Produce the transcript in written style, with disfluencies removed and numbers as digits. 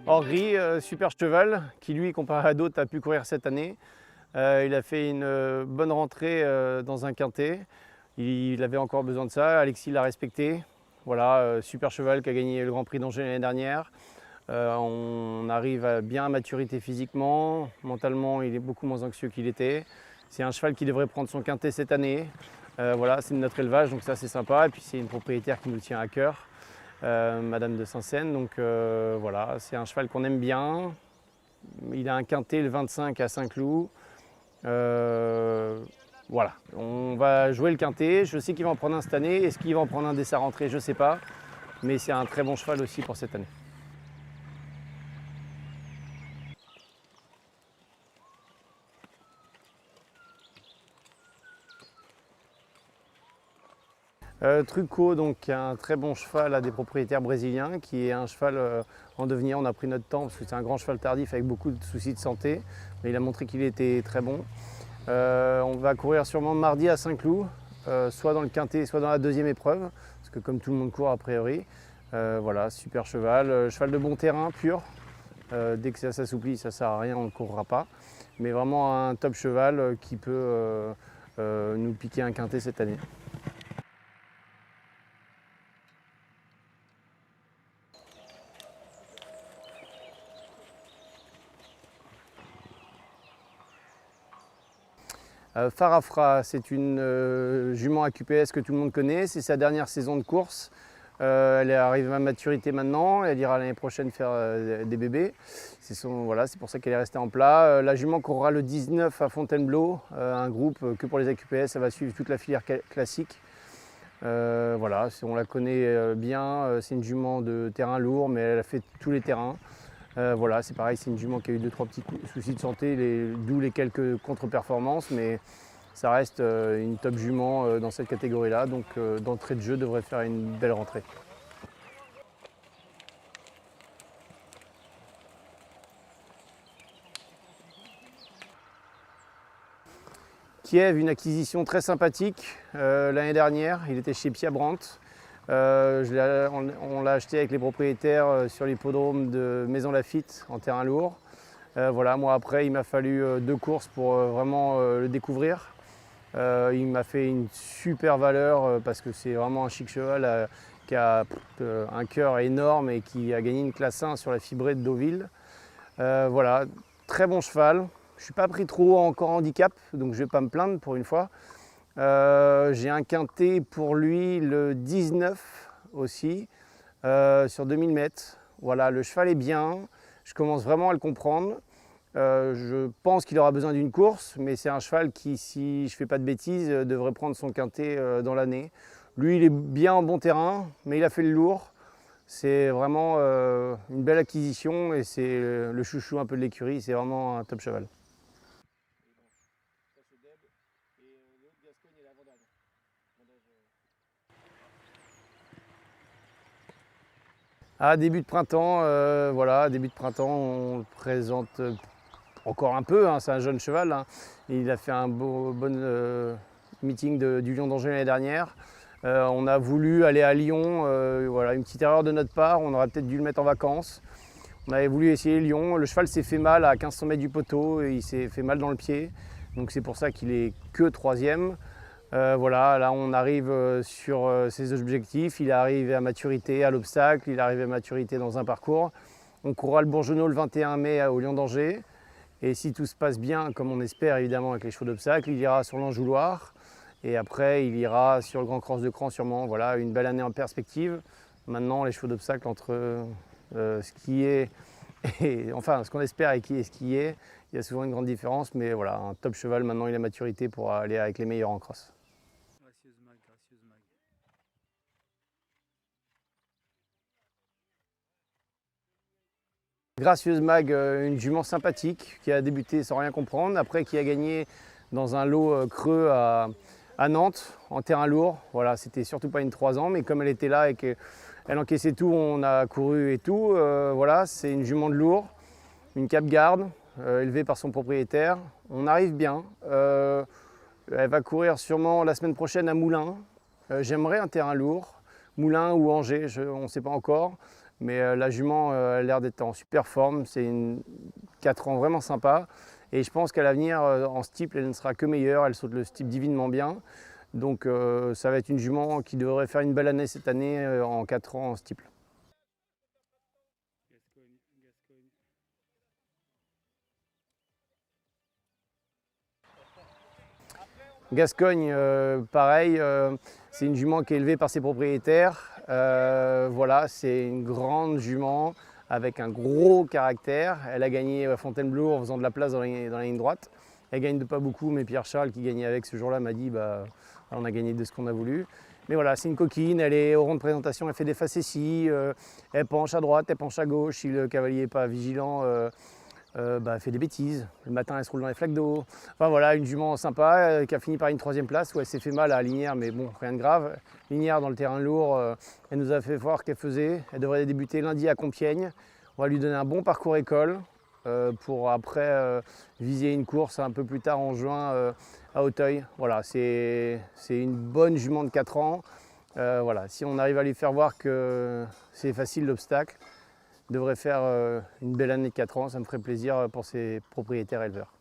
Orgry, super cheval, qui lui, comparé à d'autres, a pu courir cette année. Il a fait une bonne rentrée dans un quintet. Il avait encore besoin de ça. Alexis l'a respecté. Voilà, super cheval qui a gagné le Grand Prix d'Angers l'année dernière. On arrive à bien à maturité physiquement. Mentalement, il est beaucoup moins anxieux qu'il était. C'est un cheval qui devrait prendre son quintet cette année. Voilà, c'est de notre élevage, donc ça c'est sympa. Et puis c'est une propriétaire qui nous tient à cœur, Madame de Saint-Seine. Donc voilà, c'est un cheval qu'on aime bien. Il a un quintet le 25 à Saint-Cloud. Voilà, on va jouer le quintet. Je sais qu'il va en prendre un cette année. Est-ce qu'il va en prendre un dès sa rentrée? Je ne sais pas. Mais c'est un très bon cheval aussi pour cette année. Trucco, donc un très bon cheval à des propriétaires brésiliens, qui est un cheval en devenir. On a pris notre temps parce que c'est un grand cheval tardif avec beaucoup de soucis de santé, mais il a montré qu'il était très bon. On va courir sûrement mardi à Saint-Cloud, soit dans le quintet, soit dans la deuxième épreuve, parce que comme tout le monde court a priori. Voilà, super cheval, cheval de bon terrain pur. Dès que ça s'assouplit, ça ne sert à rien, on ne courra pas. Mais vraiment un top cheval qui peut nous piquer un quintet cette année. Farafra, c'est une jument AQPS que tout le monde connaît. C'est sa dernière saison de course. Elle est arrivée à maturité maintenant. Elle ira l'année prochaine faire des bébés. Voilà, c'est pour ça qu'elle est restée en plat. La jument courra le 19 à Fontainebleau, un groupe que pour les AQPS. Elle va suivre toute la filière classique. Voilà, on la connaît bien. C'est une jument de terrain lourd, mais elle a fait tous les terrains. Voilà, c'est pareil, c'est une jument qui a eu 2-3 petits soucis de santé, d'où les quelques contre-performances, mais ça reste une top jument dans cette catégorie-là, donc d'entrée de jeu devrait faire une belle rentrée. Kiev, une acquisition très sympathique l'année dernière, il était chez Pia Brandt. On l'a acheté avec les propriétaires sur l'hippodrome de Maison Lafitte en terrain lourd. Voilà, moi après il m'a fallu 2 courses pour vraiment le découvrir. Il m'a fait une super valeur parce que c'est vraiment un chic cheval qui a un cœur énorme et qui a gagné une classe 1 sur la fibrée de Deauville. Voilà, très bon cheval. Je ne suis pas pris trop encore handicap, donc je ne vais pas me plaindre pour une fois. J'ai un quintet pour lui le 19 aussi, sur 2000 mètres. Voilà, le cheval est bien, je commence vraiment à le comprendre. Je pense qu'il aura besoin d'une course, mais c'est un cheval qui, si je ne fais pas de bêtises, devrait prendre son quintet dans l'année. Lui, il est bien en bon terrain, mais il a fait le lourd. C'est vraiment une belle acquisition et c'est le chouchou un peu de l'écurie. C'est vraiment un top cheval. Ah, début de printemps, voilà, début de printemps, on le présente encore un peu, hein, c'est un jeune cheval. Hein. Il a fait un bon meeting du Lion d'Angers l'année dernière. On a voulu aller à Lyon, voilà, une petite erreur de notre part, on aurait peut-être dû le mettre en vacances. On avait voulu essayer Lyon, le cheval s'est fait mal à 1500 mètres du poteau, et il s'est fait mal dans le pied, donc c'est pour ça qu'il est que 3e. Voilà, là on arrive sur ses objectifs, il est arrivé à maturité à l'obstacle, il est arrivé à maturité dans un parcours. On courra le Bourgeonneau le 21 mai au Lion d'Angers. Et si tout se passe bien, comme on espère évidemment avec les chevaux d'obstacle, il ira sur l'Anjouloir. Et après, il ira sur le Grand Cross de Cran sûrement. Voilà, une belle année en perspective. Maintenant, les chevaux d'obstacle entre ce qui est, enfin ce qu'on espère et ce qui est, il y a souvent une grande différence. Mais voilà, un top cheval, maintenant il a maturité pour aller avec les meilleurs en cross. Gracieuse Mag, gracieuse Mag. Gracieuse Mag, une jument sympathique qui a débuté sans rien comprendre, après qui a gagné dans un lot creux à Nantes en terrain lourd. Voilà, c'était surtout pas une 3 ans, mais comme elle était là et qu'elle encaissait tout, on a couru et tout. Voilà, c'est une jument de lourd, une Cap-Garde, élevée par son propriétaire. On arrive bien. Elle va courir sûrement la semaine prochaine à Moulins. J'aimerais un terrain lourd, Moulins ou Angers, on ne sait pas encore. Mais la jument a l'air d'être en super forme. C'est une 4 ans vraiment sympa. Et je pense qu'à l'avenir, en steeple, elle ne sera que meilleure. Elle saute le steeple divinement bien. Donc ça va être une jument qui devrait faire une belle année cette année en 4 ans en steeple. Gascogne, pareil, c'est une jument qui est élevée par ses propriétaires. Voilà, c'est une grande jument avec un gros caractère. Elle a gagné à Fontainebleau en faisant de la place dans la ligne droite. Elle gagne de pas beaucoup, mais Pierre Charles qui gagnait avec ce jour-là m'a dit on a gagné de ce qu'on a voulu. Mais voilà, c'est une coquine, elle est au rond de présentation, elle fait des facéties, elle penche à droite, elle penche à gauche. Si le cavalier n'est pas vigilant, elle fait des bêtises. Le matin, elle se roule dans les flaques d'eau. Enfin voilà, une jument sympa qui a fini par une 3e place où elle s'est fait mal à Linière, mais bon, rien de grave. Linière dans le terrain lourd, elle nous a fait voir qu'elle faisait. Elle devrait débuter lundi à Compiègne. On va lui donner un bon parcours école pour après viser une course un peu plus tard en juin à Auteuil. Voilà, c'est une bonne jument de 4 ans. Voilà, si on arrive à lui faire voir que c'est facile l'obstacle, devrait faire une belle année de 4 ans, ça me ferait plaisir pour ses propriétaires éleveurs.